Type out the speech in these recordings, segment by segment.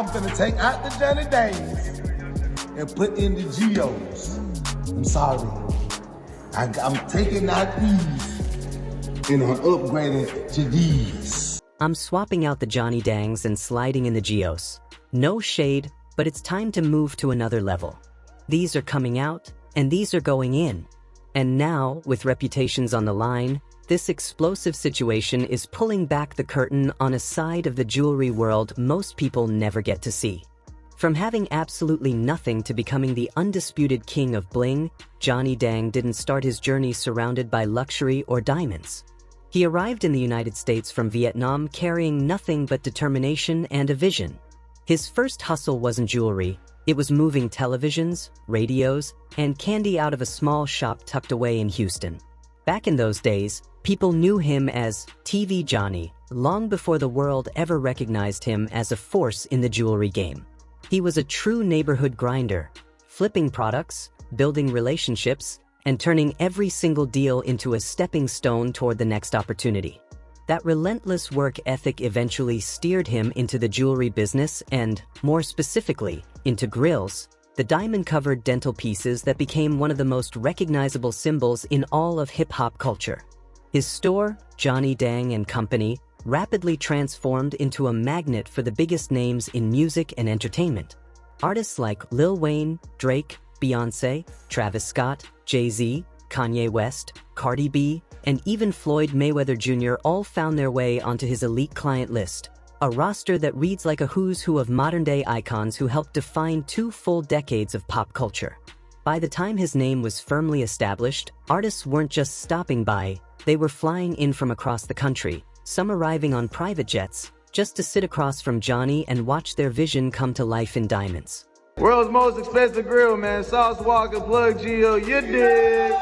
I'm gonna take out the Johnny Danes and put in the Geos. I'm sorry. I'm taking out these and I'm upgrading to these. I'm swapping out the Johnny Dangs and sliding in the Geos. No shade, but it's time to move to another level. These are coming out, and these are going in. And now, with reputations on the line, this explosive situation is pulling back the curtain on a side of the jewelry world most people never get to see. From having absolutely nothing to becoming the undisputed king of bling, Johnny Dang didn't start his journey surrounded by luxury or diamonds. He arrived in the United States from Vietnam carrying nothing but determination and a vision. His first hustle wasn't jewelry, it was moving televisions, radios, and candy out of a small shop tucked away in Houston. Back in those days, people knew him as TV Johnny, long before the world ever recognized him as a force in the jewelry game. He was a true neighborhood grinder, flipping products, building relationships, and turning every single deal into a stepping stone toward the next opportunity. That relentless work ethic eventually steered him into the jewelry business and, more specifically, into grills, the diamond-covered dental pieces that became one of the most recognizable symbols in all of hip-hop culture. His store, Johnny Dang and Company, rapidly transformed into a magnet for the biggest names in music and entertainment. Artists like Lil Wayne, Drake, Beyoncé, Travis Scott, Jay-Z, Kanye West, Cardi B, and even Floyd Mayweather Jr. all found their way onto his elite client list, a roster that reads like a who's who of modern-day icons who helped define 2 full decades of pop culture. By the time his name was firmly established, artists weren't just stopping by, they were flying in from across the country, some arriving on private jets, just to sit across from Johnny and watch their vision come to life in diamonds. World's most expensive grill, man. Sauce Walker, Plug Geo, you dig?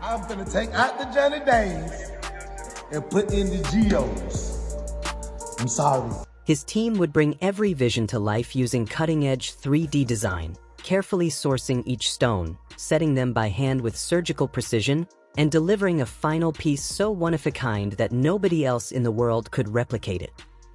I'm gonna take out the Johnny Danes and put in the Geos. I'm sorry. His team would bring every vision to life using cutting-edge 3D design, carefully sourcing each stone, setting them by hand with surgical precision, and delivering a final piece so one-of-a-kind that nobody else in the world could replicate it.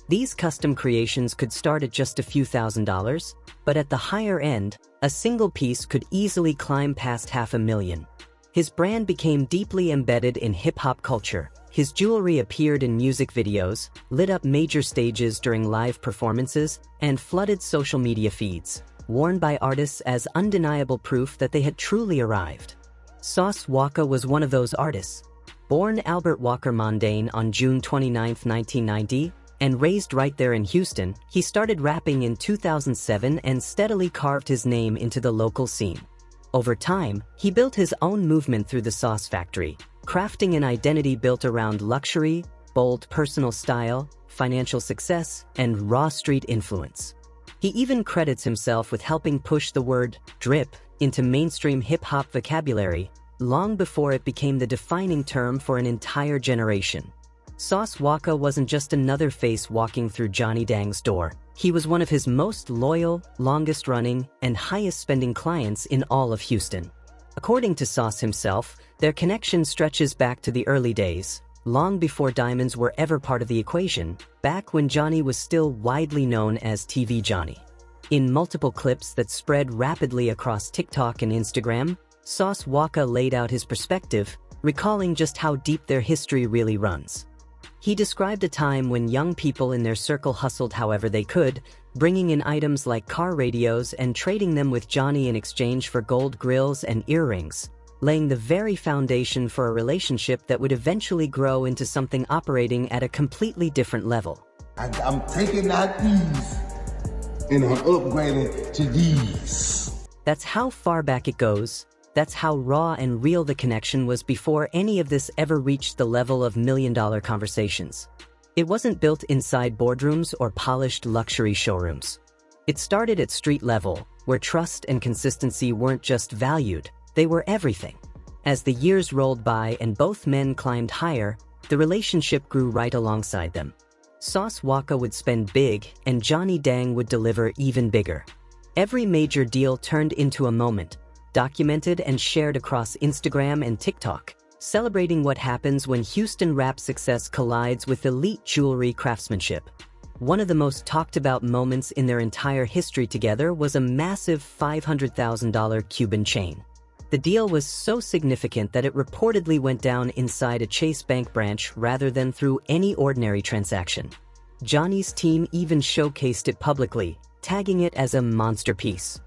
These custom creations could start at just a few $1,000s, but at the higher end, a single piece could easily climb past $500,000. His brand became deeply embedded in hip-hop culture. His jewelry appeared in music videos, lit up major stages during live performances, and flooded social media feeds, worn by artists as undeniable proof that they had truly arrived. Sauce Walka was one of those artists. Born Albert Walker Mondane on June 29, 1990, and raised right there in Houston, he started rapping in 2007 and steadily carved his name into the local scene. Over time, he built his own movement through the Sauce Factory, crafting an identity built around luxury, bold personal style, financial success, and raw street influence. He even credits himself with helping push the word drip into mainstream hip-hop vocabulary, long before it became the defining term for an entire generation. Sauce Walka wasn't just another face walking through Johnny Dang's door. He was one of his most loyal, longest-running, and highest-spending clients in all of Houston. According to Sauce himself, their connection stretches back to the early days, long before diamonds were ever part of the equation, back when Johnny was still widely known as TV Johnny. In multiple clips that spread rapidly across TikTok and Instagram, Sauce Walka laid out his perspective, recalling just how deep their history really runs. He described a time when young people in their circle hustled however they could, bringing in items like car radios and trading them with Johnny in exchange for gold grills and earrings, laying the very foundation for a relationship that would eventually grow into something operating at a completely different level. I'm taking out these and I'm upgrading to these. That's how far back it goes. That's how raw and real the connection was before any of this ever reached the level of million-dollar conversations. It wasn't built inside boardrooms or polished luxury showrooms. It started at street level, where trust and consistency weren't just valued, they were everything. As the years rolled by and both men climbed higher, the relationship grew right alongside them. Sauce Walka would spend big, and Johnny Dang would deliver even bigger. Every major deal turned into a moment, documented and shared across Instagram and TikTok, celebrating what happens when Houston rap success collides with elite jewelry craftsmanship. One of the most talked about moments in their entire history together was a massive $500,000 Cuban chain. The deal was so significant that it reportedly went down inside a Chase Bank branch rather than through any ordinary transaction. Johnny's team even showcased it publicly, tagging it as a monster piece.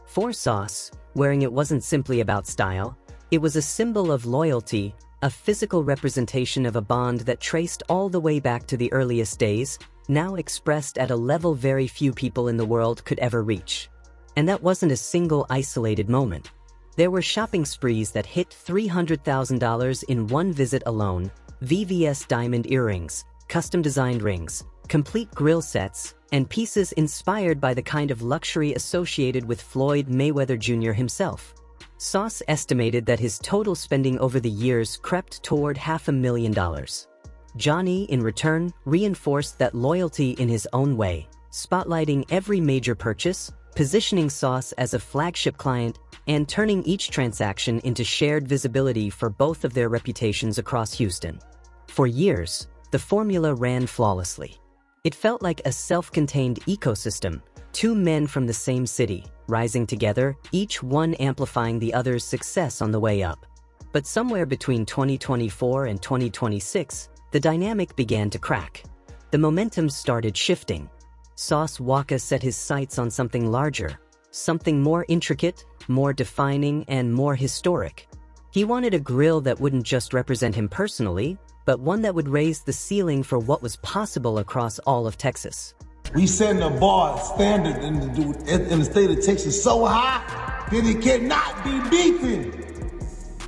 For Sauce, wearing it wasn't simply about style, it was a symbol of loyalty, a physical representation of a bond that traced all the way back to the earliest days, now expressed at a level very few people in the world could ever reach. And that wasn't a single isolated moment. There were shopping sprees that hit $300,000 in one visit alone: VVS diamond earrings, custom-designed rings, complete grill sets, and pieces inspired by the kind of luxury associated with Floyd Mayweather Jr. himself. Sauce estimated that his total spending over the years crept toward $500,000. Johnny, in return, reinforced that loyalty in his own way, spotlighting every major purchase, positioning Sauce as a flagship client, and turning each transaction into shared visibility for both of their reputations across Houston. For years, the formula ran flawlessly. It felt like a self-contained ecosystem, two men from the same city, rising together, each one amplifying the other's success on the way up. But somewhere between 2024 and 2026, the dynamic began to crack. The momentum started shifting. Sauce Walka set his sights on something larger, something more intricate, more defining, and more historic. He wanted a grill that wouldn't just represent him personally, but one that would raise the ceiling for what was possible across all of Texas. We setting the bar standard in the state of Texas so high that it cannot be beaten.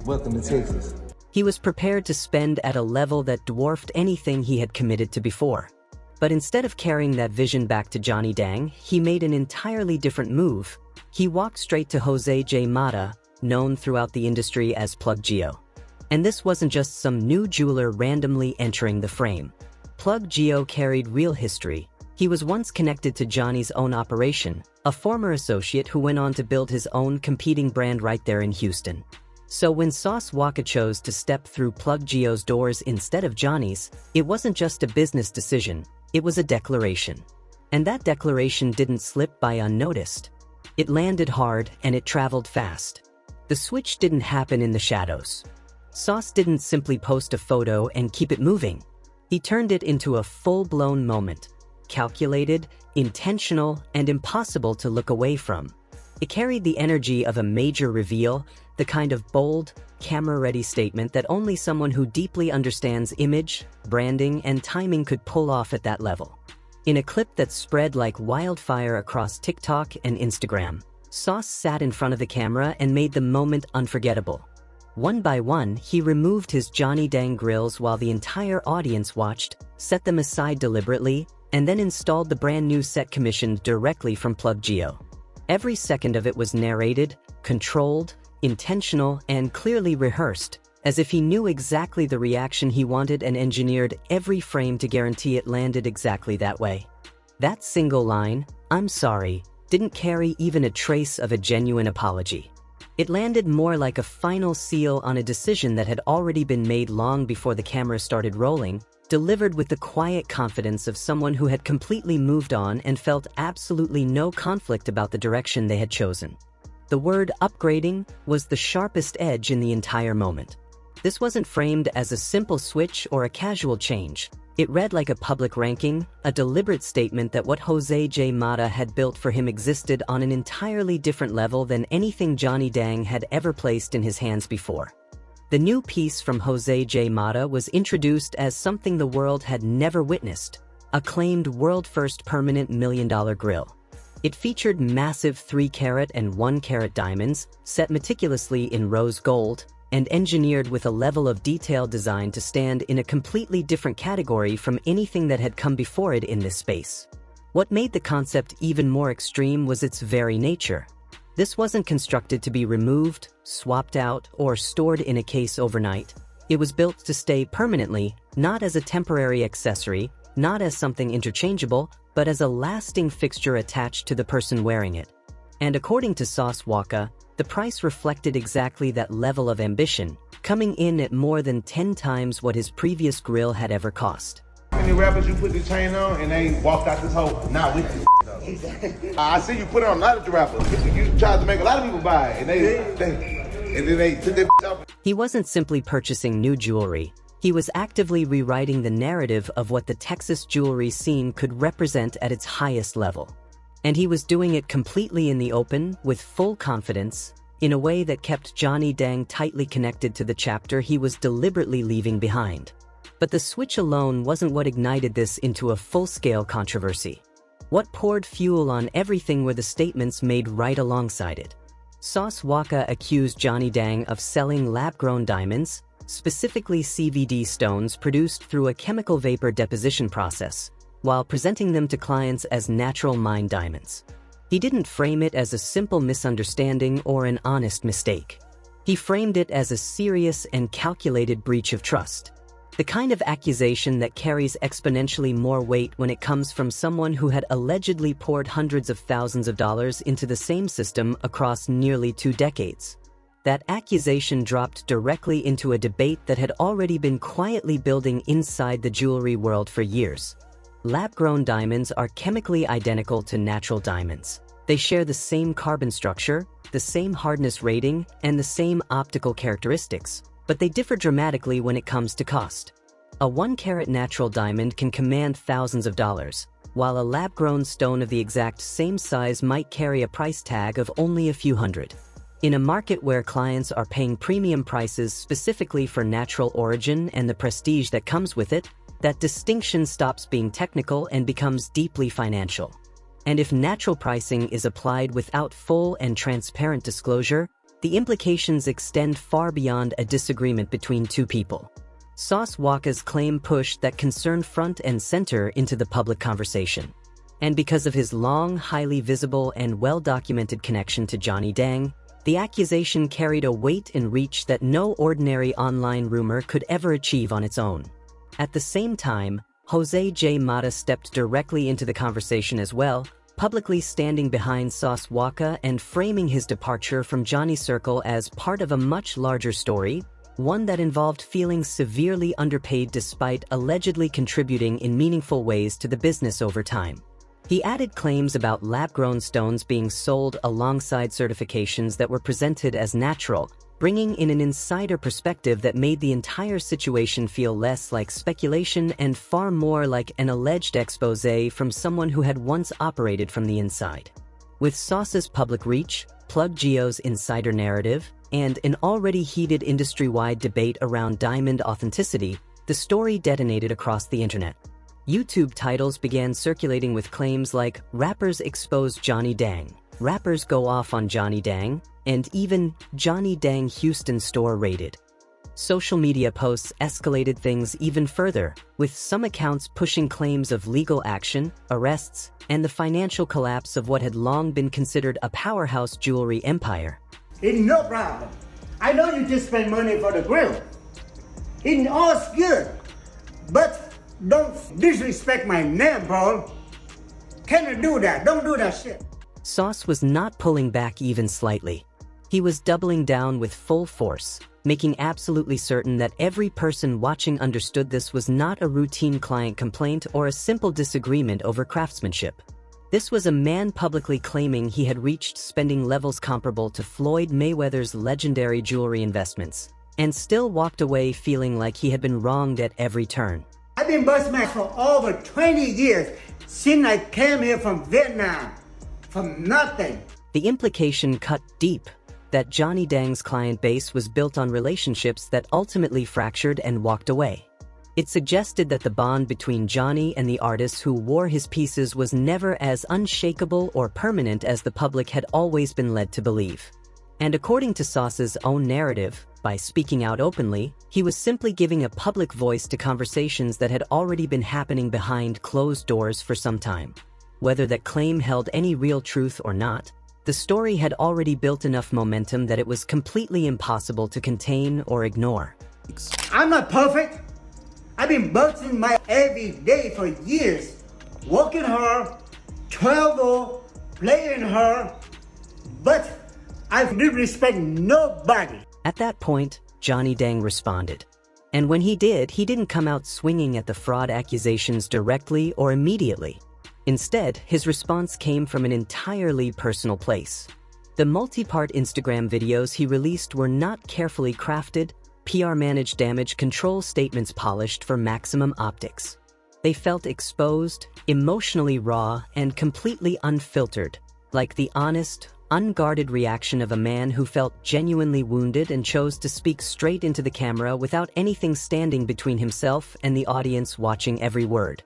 Welcome to Texas. He was prepared to spend at a level that dwarfed anything he had committed to before. But instead of carrying that vision back to Johnny Dang, he made an entirely different move. He walked straight to Jose J. Mata, known throughout the industry as Plug Geo. And this wasn't just some new jeweler randomly entering the frame. Plug Geo carried real history. He was once connected to Johnny's own operation, a former associate who went on to build his own competing brand right there in Houston. So when Sauce Walka chose to step through Plug Geo's doors instead of Johnny's, it wasn't just a business decision, it was a declaration. And that declaration didn't slip by unnoticed. It landed hard and it traveled fast. The switch didn't happen in the shadows. Sauce didn't simply post a photo and keep it moving. He turned it into a full-blown moment, calculated, intentional, and impossible to look away from. It carried the energy of a major reveal, the kind of bold, camera-ready statement that only someone who deeply understands image, branding, and timing could pull off at that level. In a clip that spread like wildfire across TikTok and Instagram, Sauce sat in front of the camera and made the moment unforgettable. One by one, he removed his Johnny Dang grills while the entire audience watched, set them aside deliberately, and then installed the brand new set commissioned directly from Plug Geo. Every second of it was narrated, controlled, intentional, and clearly rehearsed, as if he knew exactly the reaction he wanted and engineered every frame to guarantee it landed exactly that way. That single line, "I'm sorry," didn't carry even a trace of a genuine apology. It landed more like a final seal on a decision that had already been made long before the camera started rolling, delivered with the quiet confidence of someone who had completely moved on and felt absolutely no conflict about the direction they had chosen. The word upgrading was the sharpest edge in the entire moment. This wasn't framed as a simple switch or a casual change. It read like a public ranking, a deliberate statement that what Jose J. Mata had built for him existed on an entirely different level than anything Johnny Dang had ever placed in his hands before. The new piece from Jose J. Mata was introduced as something the world had never witnessed, a claimed world-first permanent $1 million grill. It featured massive 3-carat and 1-carat diamonds, set meticulously in rose gold, and engineered with a level of detailed design to stand in a completely different category from anything that had come before it in this space. What made the concept even more extreme was its very nature. This wasn't constructed to be removed, swapped out, or stored in a case overnight. It was built to stay permanently, not as a temporary accessory, not as something interchangeable, but as a lasting fixture attached to the person wearing it. And according to Sauce Walka, the price reflected exactly that level of ambition, coming in at more than 10 times what his previous grill had ever cost. Many rappers you put the chain on and they walked out this hole not with you. I see you put it on a lot of the rappers. You tried to make a lot of people buy it, and then they took their off. He wasn't simply purchasing new jewelry. He was actively rewriting the narrative of what the Texas jewelry scene could represent at its highest level. And he was doing it completely in the open, with full confidence, in a way that kept Johnny Dang tightly connected to the chapter he was deliberately leaving behind. But the switch alone wasn't what ignited this into a full-scale controversy. What poured fuel on everything were the statements made right alongside it. Sauce Walka accused Johnny Dang of selling lab-grown diamonds, specifically CVD stones produced through a chemical vapor deposition process, while presenting them to clients as natural mined diamonds. He didn't frame it as a simple misunderstanding or an honest mistake. He framed it as a serious and calculated breach of trust. The kind of accusation that carries exponentially more weight when it comes from someone who had allegedly poured hundreds of thousands of dollars into the same system across nearly 2 decades. That accusation dropped directly into a debate that had already been quietly building inside the jewelry world for years. Lab-grown diamonds are chemically identical to natural diamonds. They share the same carbon structure, the same hardness rating, and the same optical characteristics, but they differ dramatically when it comes to cost. A 1-carat natural diamond can command thousands of dollars, while a lab-grown stone of the exact same size might carry a price tag of only a few hundred. In a market where clients are paying premium prices specifically for natural origin and the prestige that comes with it, that distinction stops being technical and becomes deeply financial. And if natural pricing is applied without full and transparent disclosure, the implications extend far beyond a disagreement between two people. Sauce Walka's claim pushed that concern front and center into the public conversation. And because of his long, highly visible, and well-documented connection to Johnny Dang, the accusation carried a weight and reach that no ordinary online rumor could ever achieve on its own. At the same time, Jose J. Mata stepped directly into the conversation as well, publicly standing behind Sauce Walka and framing his departure from Johnny's circle as part of a much larger story, one that involved feeling severely underpaid despite allegedly contributing in meaningful ways to the business over time. He added claims about lab-grown stones being sold alongside certifications that were presented as natural, bringing in an insider perspective that made the entire situation feel less like speculation and far more like an alleged expose from someone who had once operated from the inside. With Sauce's public reach, Plug Geo's insider narrative, and an already heated industry-wide debate around diamond authenticity, the story detonated across the internet. YouTube titles began circulating with claims like "Rappers expose Johnny Dang," "Rappers go off on Johnny Dang," and even "Johnny Dang Houston store raided." Social media posts escalated things even further, with some accounts pushing claims of legal action, arrests, and the financial collapse of what had long been considered a powerhouse jewelry empire. It's no problem. I know you just spend money for the grill. It's all good, but don't disrespect my name, bro. Can you do that? Don't do that shit. Sauce was not pulling back even slightly. He was doubling down with full force, making absolutely certain that every person watching understood this was not a routine client complaint or a simple disagreement over craftsmanship. This was a man publicly claiming he had reached spending levels comparable to Floyd Mayweather's legendary jewelry investments, and still walked away feeling like he had been wronged at every turn. I've been busman for over 20 years since I came here from Vietnam, from nothing. The implication cut deep, that Johnny Dang's client base was built on relationships that ultimately fractured and walked away. It suggested that the bond between Johnny and the artists who wore his pieces was never as unshakable or permanent as the public had always been led to believe. And according to Sauce's own narrative, by speaking out openly, he was simply giving a public voice to conversations that had already been happening behind closed doors for some time. Whether that claim held any real truth or not, the story had already built enough momentum that it was completely impossible to contain or ignore. I'm not perfect. I've been busting my every day for years, working hard, travel, playing hard, but I disrespect nobody. At that point, Johnny Dang responded. And when he didn't come out swinging at the fraud accusations directly or immediately. Instead, his response came from an entirely personal place. The multi-part Instagram videos he released were not carefully crafted, PR-managed damage control statements polished for maximum optics. They felt exposed, emotionally raw, and completely unfiltered, like the honest, unguarded reaction of a man who felt genuinely wounded and chose to speak straight into the camera without anything standing between himself and the audience watching every word.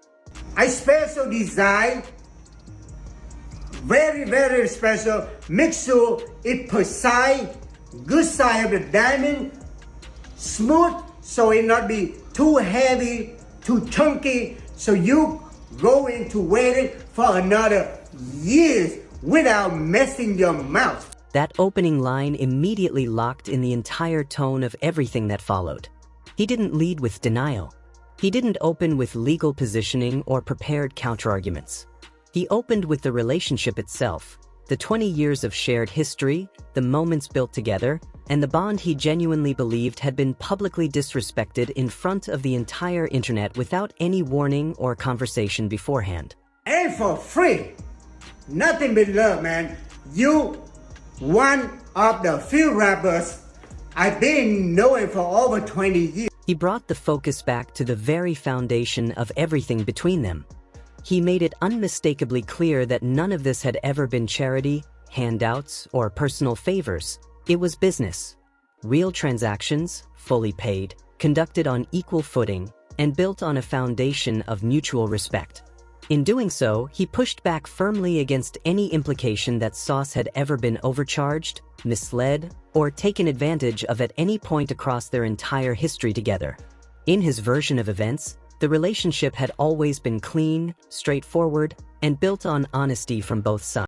I special design, very, very special. Make sure it precise, good side of the diamond, smooth, so it not be too heavy, too chunky, so you going to wear it for another years without messing your mouth. That opening line immediately locked in the entire tone of everything that followed. He didn't lead with denial. He didn't open with legal positioning or prepared counterarguments. He opened with the relationship itself, the 20 years of shared history, the moments built together, and the bond he genuinely believed had been publicly disrespected in front of the entire internet without any warning or conversation beforehand. And for free, nothing but love, man. You one of the few rappers I've been knowing for over 20 years. He brought the focus back to the very foundation of everything between them. He made it unmistakably clear that none of this had ever been charity, handouts, or personal favors. It was business. Real transactions, fully paid, conducted on equal footing, and built on a foundation of mutual respect. In doing so, he pushed back firmly against any implication that Sauce had ever been overcharged, misled, or taken advantage of at any point across their entire history together. In his version of events, the relationship had always been clean, straightforward, and built on honesty from both sides.